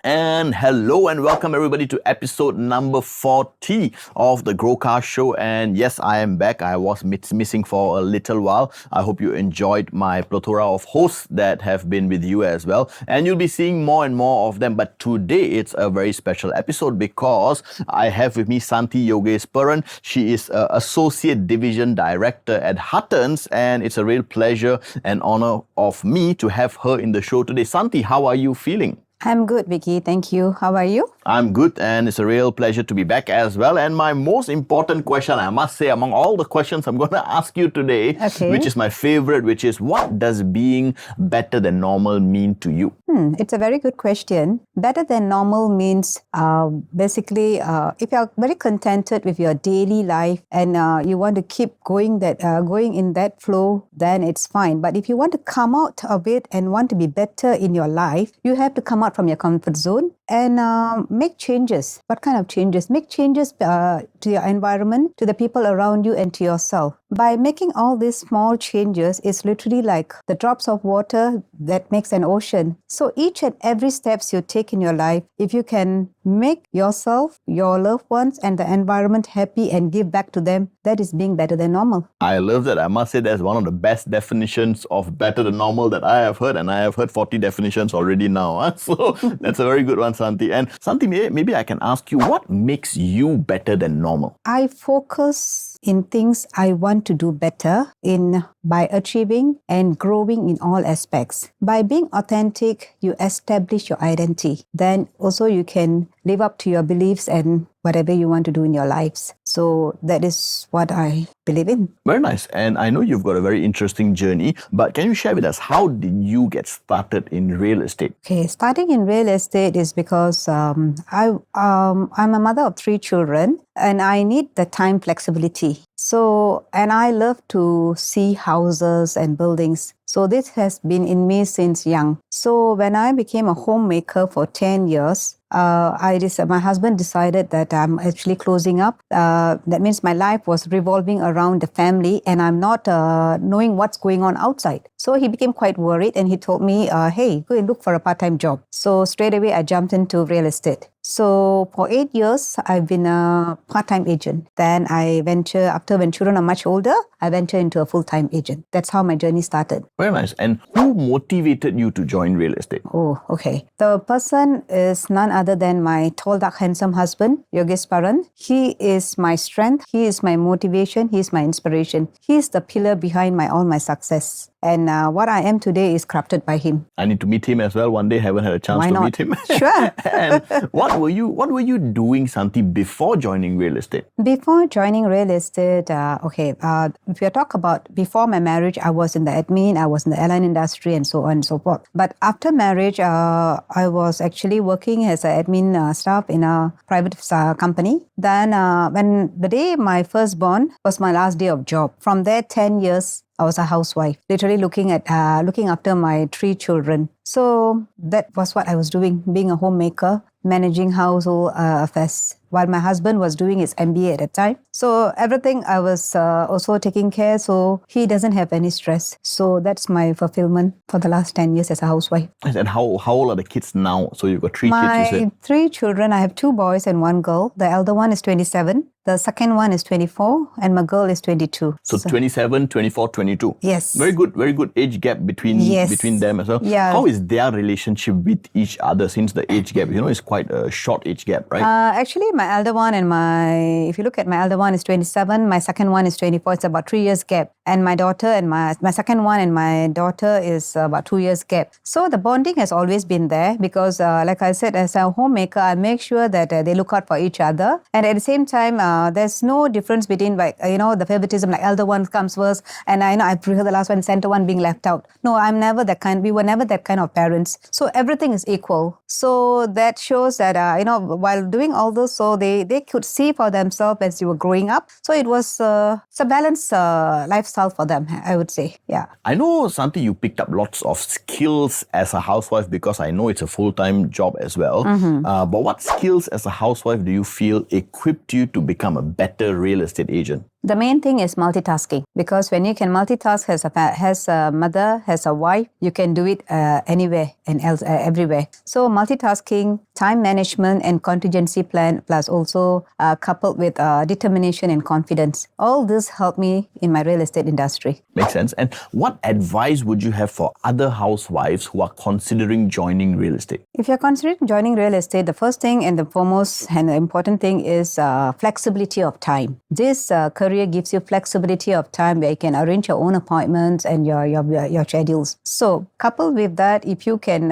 And hello and welcome everybody to episode number 40 of the GrowCast Show. And yes, I am back. I was missing for a little while. I hope you enjoyed my plethora of hosts that have been with you as well. And you'll be seeing more and more of them. But today it's a very special episode because I have with me Santhi Yogesparan. She is Associate Division Director at Huttons. And it's a real pleasure and honor of me to have her in the show today. Santhi, how are you feeling? I'm good, Vicky. Thank you. How are you? I'm good, and it's a real pleasure to be back as well. And my most important question, I must say, among all the questions I'm going to ask you today, which is my favorite, which is, what does being better than normal mean to you? It's a very good question. Better than normal means basically if you're very contented with your daily life and you want to keep going in that flow, then it's fine. But if you want to come out of it and want to be better in your life, you have to come out from your comfort zone and make changes. What kind of changes? Make changes to your environment, to the people around you, and to yourself. By making all these small changes, it's literally like the drops of water that makes an ocean. So each and every steps you take in your life, if you can make yourself, your loved ones, and the environment happy and give back to them, that is being better than normal. I love that. I must say that's one of the best definitions of better than normal that I have heard, and I have heard 40 definitions already now. So that's a very good one, Santhi. And Santhi, maybe I can ask you, what makes you better than normal? I focus in things I want to do better by achieving and growing in all aspects. By being authentic, you establish your identity. Then also you can live up to your beliefs and whatever you want to do in your lives. So that is what I believe in. Very nice. And I know you've got a very interesting journey, but can you share with us, how did you get started in real estate? Okay, starting in real estate is because I'm a mother of 3 children and I need the time flexibility. So, and I love to see houses and buildings. So this has been in me since young. So when I became a homemaker for 10 years, my husband decided that I'm actually closing up. That means my life was revolving around the family and I'm not knowing what's going on outside. So he became quite worried and he told me, hey, go and look for a part-time job. So straight away I jumped into real estate. So for 8 years, I've been a part-time agent. Then when children are much older, I venture into a full-time agent. That's how my journey started. Very nice. And who motivated you to join real estate? Oh, okay. The person is none other than my tall, dark, handsome husband, Yogesparan. He is my strength. He is my motivation. He is my inspiration. He is the pillar behind all my success. And what I am today is crafted by him. I need to meet him as well one day. Haven't had a chance to meet him. Sure. And what were you doing, Santhi, before joining real estate? Before joining real estate, if you talk about before my marriage, I was in the admin, I was in the airline industry and so on and so forth. But after marriage, I was actually working as an admin staff in a private company. Then when the day my firstborn was my last day of job, from there 10 years, I was a housewife, literally looking after my 3 children. So that was what I was doing, being a homemaker, managing household affairs, while my husband was doing his MBA at that time. So everything I was also taking care, so he doesn't have any stress. So that's my fulfillment for the last 10 years as a housewife. And how old are the kids now? So you've got 3 kids, you said? My 3 children, I have 2 boys and 1 girl. The elder one is 27. The second one is 24 and my girl is 22. So 27, 24, 22. Yes. Very good age gap between them as well. Yeah. How is their relationship with each other since the age gap? It's quite a short age gap, right? Actually, my elder one if you look at my elder one is 27, my second one is 24. It's about 3 years gap. And my daughter and my second one and my daughter is about 2 years gap. So the bonding has always been there because like I said, as a homemaker, I make sure that they look out for each other. And at the same time, there's no difference between the favoritism, like elder one comes first and I prefer the last one, center one being left out. No, I'm never that kind. We were never that kind of parents. So everything is equal. So that shows that, while doing all this, so they could see for themselves as you were growing up. So it was it's a balanced lifestyle lifestyle for them, I would say. Yeah. I know, Santhi, you picked up lots of skills as a housewife because I know it's a full-time job as well. But what skills as a housewife do you feel equipped you to become a better real estate agent? The main thing is multitasking, because when you can multitask as a mother, as a wife, you can do it anywhere and else everywhere. So multitasking, time management and contingency plan, plus also coupled with determination and confidence. All this helped me in my real estate industry. Makes sense. And what advice would you have for other housewives who are considering joining real estate? If you're considering joining real estate, the first thing and the foremost and the important thing is flexibility of time. This career gives you flexibility of time where you can arrange your own appointments and your schedules. So coupled with that, if you can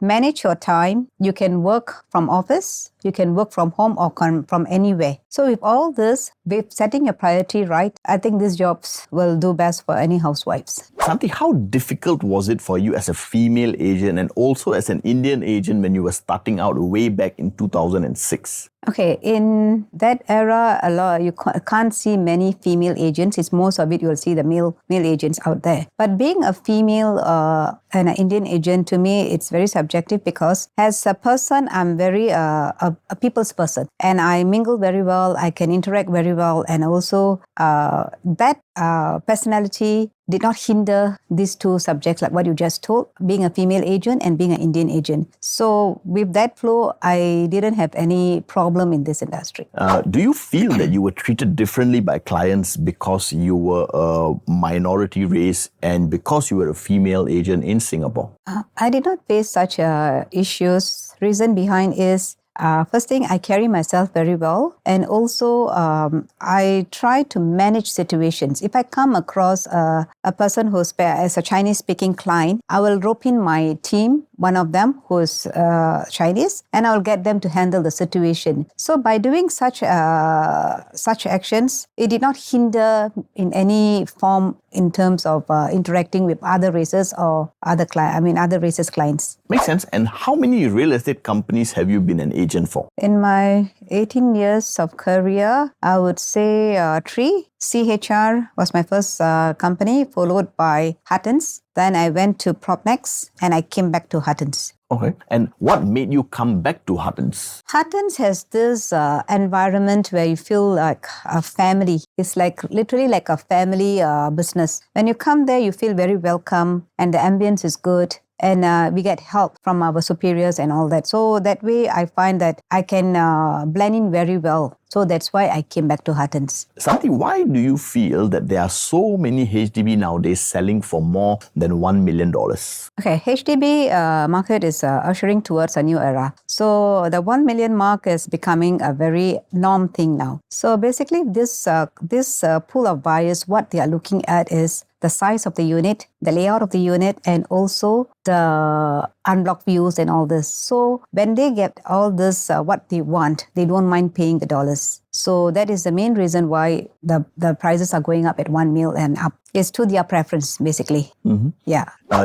manage your time, you can work from office, you can work from home or from anywhere. So with all this, with setting your priority right, I think these jobs will do best for any housewives. Santhi, how difficult was it for you as a female agent and also as an Indian agent when you were starting out way back in 2006? Okay, in that era, you can't see many female agents. It's most of it you'll see the male agents out there. But being a female and an Indian agent, to me, it's very subjective because as a person, I'm very a people's person, and I mingle very well. I can interact very well, and also that personality did not hinder these two subjects, like what you just told, being a female agent and being an Indian agent. So with that flow, I didn't have any problem in this industry. Do you feel that you were treated differently by clients because you were a minority race and because you were a female agent in Singapore? I did not face such issues. Reason behind is first thing, I carry myself very well, and also I try to manage situations. If I come across a person who's as a Chinese-speaking client, I will rope in my team, one of them who is Chinese, and I will get them to handle the situation. So by doing such actions, it did not hinder in any form in terms of interacting with other races or other races clients. Makes sense. And how many real estate companies have you been an agent for? In my 18 years of career, I would say 3. CHR was my first company, followed by Huttons. Then I went to Propnex and I came back to Huttons. Okay. And what made you come back to Huttons? Huttons has this environment where you feel like a family. It's like literally like a family business. When you come there, you feel very welcome and the ambience is good. And we get help from our superiors and all that. So that way, I find that I can blend in very well. So that's why I came back to Huttons. Santhi, why do you feel that there are so many HDB nowadays selling for more than $1 million? Okay, HDB market is ushering towards a new era. So the 1 million mark is becoming a very norm thing now. So basically, this pool of buyers, what they are looking at is the size of the unit, the layout of the unit, and also the unblocked views and all this. So when they get all this, what they want, they don't mind paying the dollars. So that is the main reason why the prices are going up at 1 mil and up. It's to their preference, basically. Mm-hmm. Yeah.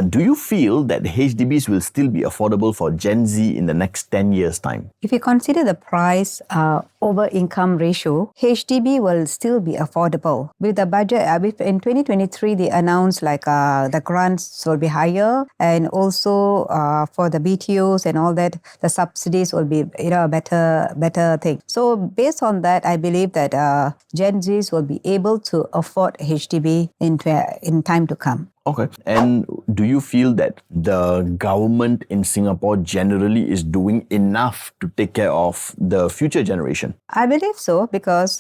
Do you feel that HDBs will still be affordable for Gen Z in the next 10 years' time? If you consider the price over income ratio, HDB will still be affordable. With the budget, in 2023, they announced like the grants will be higher, and also for the BTOs and all that, the subsidies will be a better thing. So based on that, I believe that Gen Zs will be able to afford HDB in time to come. Okay. And do you feel that the government in Singapore generally is doing enough to take care of the future generation? I believe so, because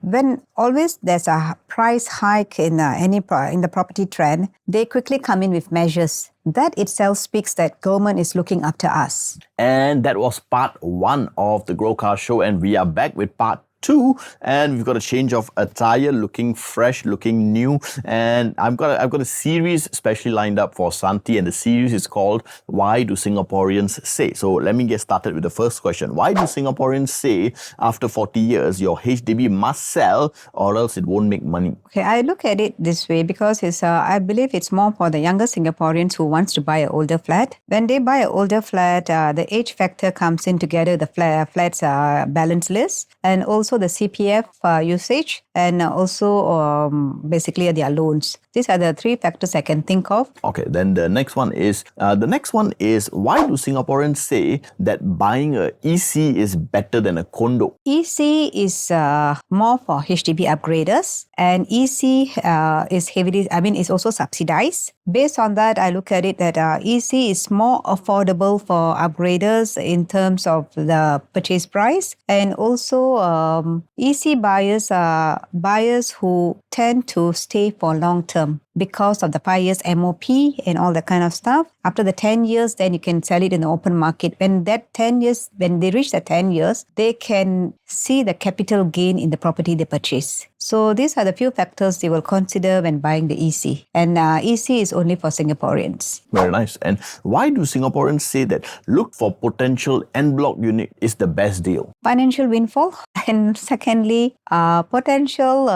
when always there's a price hike in the property trend, they quickly come in with measures. That itself speaks that government is looking after us. And that was part 1 of the GrowCast Show, and we are back with part 2, and we've got a change of attire, looking fresh, looking new, and I've got a series specially lined up for Santhi, and the series is called Why Do Singaporeans Say? So let me get started with the first question. Why do Singaporeans say after 40 years your HDB must sell or else it won't make money? Okay, I look at it this way because I believe it's more for the younger Singaporeans who wants to buy an older flat. When they buy an older flat, the age factor comes in together, the flats balance list, and also also the CPF usage, and also basically their loans. These are the three factors I can think of. Okay, then the next one is why do Singaporeans say that buying a EC is better than a condo? EC is more for HDB upgraders, and EC is also subsidized. Based on that, I look at it that EC is more affordable for upgraders in terms of the purchase price, and also EC buyers are buyers who tend to stay for long term because of the 5 years MOP and all that kind of stuff. After the 10 years, then you can sell it in the open market. When they reach the 10 years, they can see the capital gain in the property they purchase. So these are the few factors they will consider when buying the EC. And EC is only for Singaporeans. Very nice. And why do Singaporeans say that look for potential en bloc unit is the best deal? Financial windfall. And secondly, potential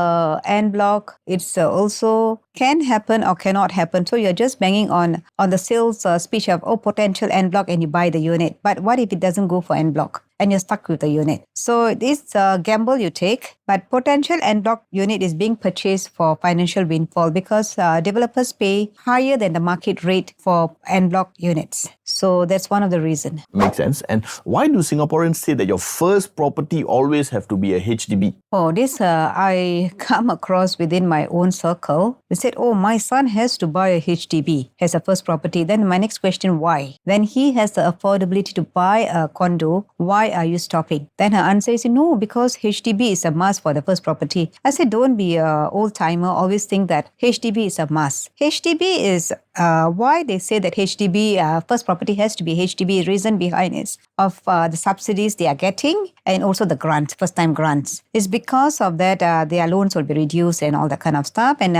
en bloc, it's also can happen or cannot happen. So you're just banging on the sales speech of, potential en bloc, and you buy the unit. But what if it doesn't go for en bloc and you're stuck with the unit? So it's a gamble you take, but potential en bloc unit is being purchased for financial windfall because developers pay higher than the market rate for en bloc units. So that's one of the reasons. Makes sense. And why do Singaporeans say that your first property always have to be a HDB? This I come across within my own circle. They said, my son has to buy a HDB as a first property. Then my next question, why? When he has the affordability to buy a condo, why are you stopping? Then her answer is, no, because HDB is a must for the first property. I said, don't be an old-timer. Always think that HDB is a must. HDB is why they say that HDB, first property has to be HDB. Reason behind is of the subsidies they are getting and also the grants, first-time grants. It's because of that their loans will be reduced and all that kind of stuff. And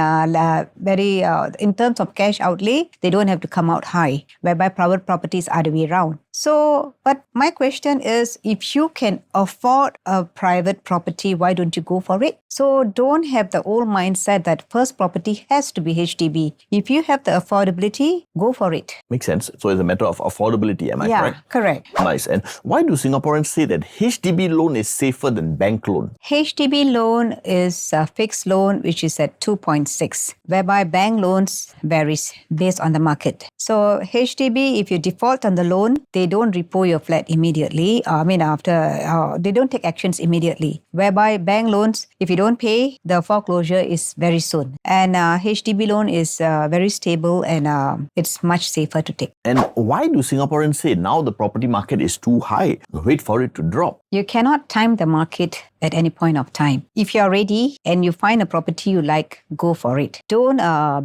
in terms of cash outlay, they don't have to come out high, whereby private properties are the way around. So, but my question is, if you can afford a private property, why don't you go for it? So don't have the old mindset that first property has to be HDB. If you have the affordability, go for it. Makes sense. So it's a matter of affordability, am I correct? Yeah, correct. Nice. And why do Singaporeans say that HDB loan is safer than bank loan? HDB loan is a fixed loan, which is at 2.6, whereby bank loans varies based on the market. So HDB, if you default on the loan, they don't repo your flat immediately. They don't take actions immediately. Whereby bank loans, if you don't pay, the foreclosure is very soon. And HDB loan is very stable and it's much safer to take. And why do Singaporeans say now the property market is too high? Wait for it to drop. You cannot time the market at any point of time. If you're ready and you find a property you like, go for it. Don't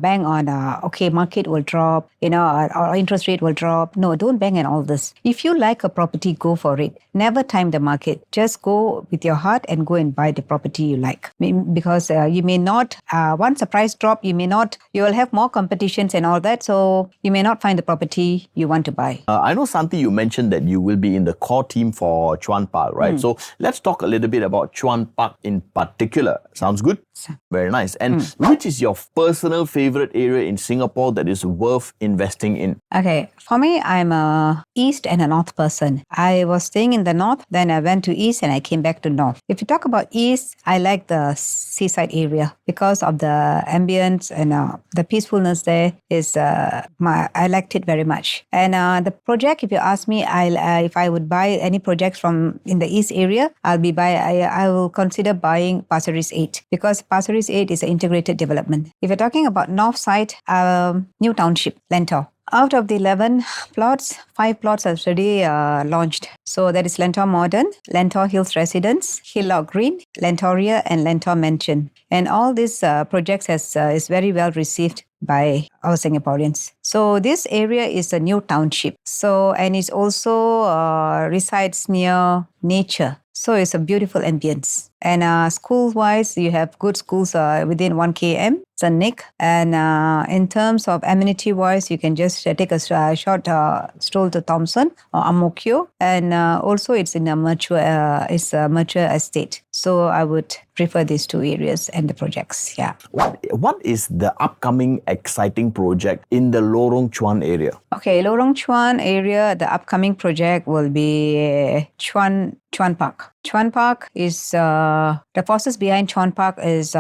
bang on, market will drop, or interest rate will drop. No, don't bang on all this. If you like a property, go for it. Never time the market. Just go with your heart and go and buy the property you like. Because you may not, once the price drop, you will have more competitions and all that. So you may not find the property you want to buy. I know, Santhi, you mentioned that you will be in the core team for Chuan Park, right? So let's talk a little bit about Chuan Park in particular. Sounds good? Very nice. And which is your personal favorite area in Singapore that is worth investing in? Okay, for me, I'm a east and a north person. I was staying in the north, then I went to east and I came back to north. If you talk about east, I like the seaside area because of the ambience and the peacefulness there is, I liked it very much. And the project, if you ask me, if I would buy any projects from in the east area, I will consider buying Pasir Ris 8 because Pasir Ris 8 is an integrated development. If you're talking about north side, New Township, Lentor. Out of the 11 plots, 5 plots are already launched. So that is Lentor Modern, Lentor Hills Residence, Hillock Green, Lentoria and Lentor Mansion. And all these projects is very well received by our Singaporeans. So this area is a new township. So, and it also resides near nature. So it's a beautiful ambience. And school-wise, you have good schools within 1 km, St. Nick. And in terms of amenity-wise, you can just take a short stroll to Thomson or Ang Mo Kio. And also it's in a mature estate. So I would prefer these two areas and the projects, yeah. What is the upcoming exciting project in the Lorong Chuan area? Okay, Lorong Chuan area, the upcoming project will be Chuan Chuan Park. Chuan Park is the forces behind Chuan Park is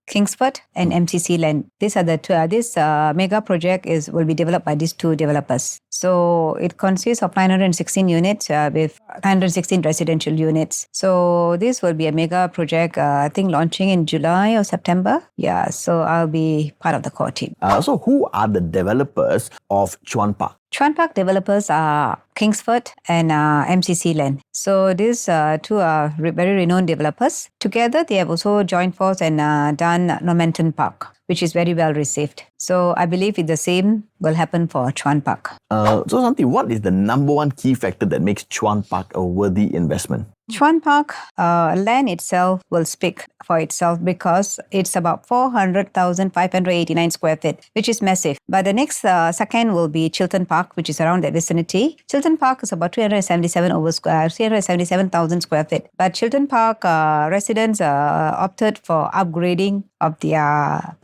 Kingsford and MCC Land. These are the two. This mega project will be developed by these two developers. So it consists of 916 units with 916 residential units. So this will be a mega project, I think launching in July or September. Yeah, so I'll be part of the core team. So who are the developers of Chuan Park? Chuan Park developers are Kingsford and MCC Land. So these two are very renowned developers. Together, they have also joined force and done Normanton Park, which is very well received. So I believe the same will happen for Chuan Park. So Santhi, what is the number one key factor that makes Chuan Park a worthy investment? Chuan Park land itself will speak for itself because it's about 400,589 square feet, which is massive. But the next second will be Chiltern Park, which is around that vicinity. Chiltern Park is about 377,000 square feet. But Chiltern Park residents opted for upgrading of their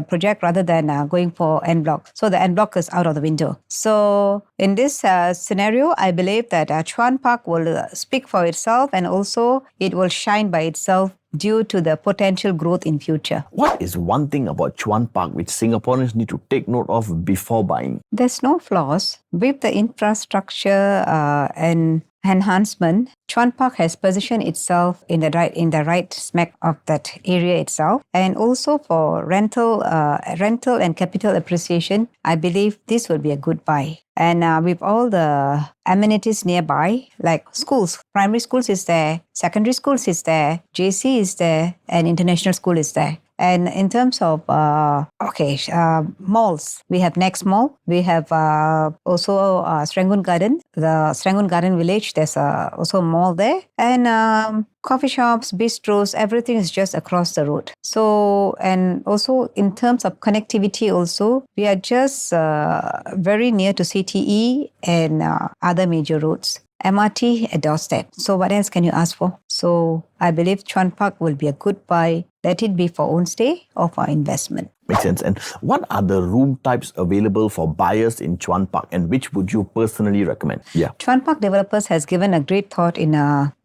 project rather than going for en bloc. So the en bloc is out of the window. So in this scenario, I believe that Chuan Park will speak for itself and also it will shine by itself due to the potential growth in future. What is one thing about Chuan Park which Singaporeans need to take note of before buying? There's no flaws. With the infrastructure and enhancement, Chuan Park has positioned itself in the right smack of that area itself. And also for rental and capital appreciation, I believe this will be a good buy. And with all the amenities nearby, like schools, primary schools is there, secondary schools is there, JC is there, and international school is there. And in terms of malls, we have Next Mall. We have also Serangoon Garden, the Serangoon Garden Village. There's also a mall there. And coffee shops, bistros, everything is just across the road. So, and also in terms of connectivity also, we are just very near to CTE and other major roads. MRT at doorstep. So what else can you ask for? So I believe Chuan Park will be a good buy. Let it be for own stay or for investment. Makes sense. And what are the room types available for buyers in Chuan Park and which would you personally recommend? Yeah. Chuan Park developers has given a great thought in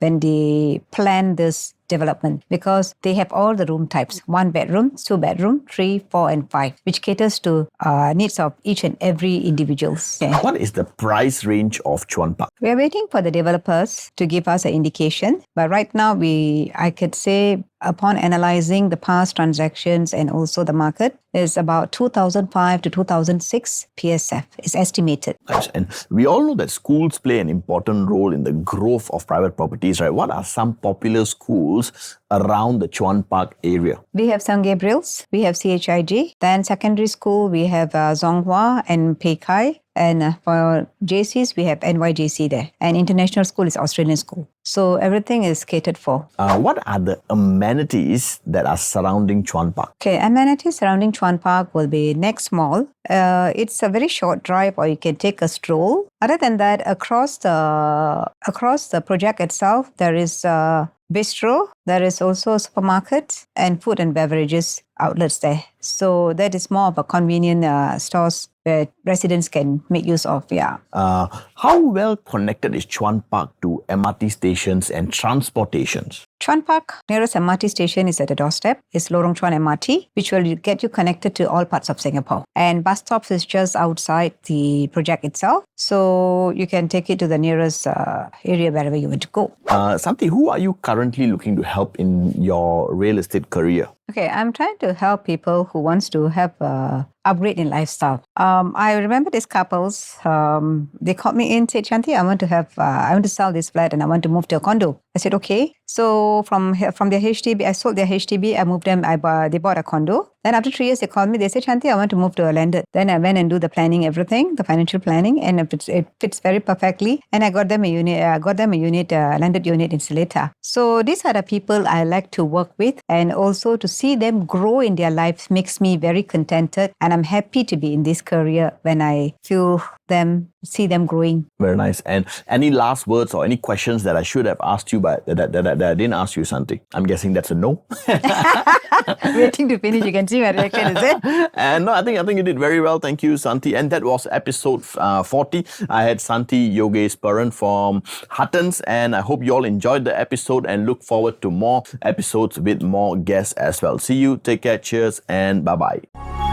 when they plan this development because they have all the room types, 1 bedroom, 2 bedroom, 3, 4 and 5, which caters to needs of each and every individual. Okay. What is the price range of Chuan Park? We are waiting for the developers to give us an indication, but right now I could say upon analyzing the past transactions and also the market is about 2005 to 2006 PSF is estimated. Nice. And we all know that schools play an important role in the growth of private properties, right? What are some popular schools around the Chuan Park area? We have St. Gabriel's, we have CHIG, then secondary school we have Zonghua and Pekai. And for JCs, we have NYJC there. And international school is Australian school. So everything is catered for. What are the amenities that are surrounding Chuan Park? Okay, amenities surrounding Chuan Park will be Next Mall. It's a very short drive or you can take a stroll. Other than that, across the project itself, there is bistro, there is also supermarket and food and beverages outlets there. So that is more of a convenient stores where residents can make use of. Yeah. How well connected is Chuan Park to MRT stations and transportations? Chuan Park, nearest MRT station is at the doorstep. It's Lorong Chuan MRT, which will get you connected to all parts of Singapore. And bus stops is just outside the project itself. So you can take it to the nearest area wherever you want to go. Santhi, who are you currently looking to help in your real estate career? Okay, I'm trying to help people who wants to have upgrade in lifestyle. I remember these couples, they called me in, said, Shanti, I want to sell this flat and I want to move to a condo. I said, okay. So from their HDB, I sold their HDB, I moved them, they bought a condo. Then after 3 years, they called me, they said, Shanti, I want to move to a landed. Then I went and do the planning, everything, the financial planning, and it fits very perfectly. And I got them a landed unit in Seletar. So these are the people I like to work with, and also to see them grow in their lives makes me very contented. And I'm happy to be in this career when I see them growing. Very nice. And any last words or any questions that I should have asked you, but that I didn't ask you, Santhi? I'm guessing that's a no. Waiting to finish, you can see see my reaction, is it? And no, I think you did very well. Thank you, Santhi. And that was episode 40. I had Santhi Yogesparan from Huttons, and I hope you all enjoyed the episode and look forward to more episodes with more guests as well. See you. Take care. Cheers, and bye bye.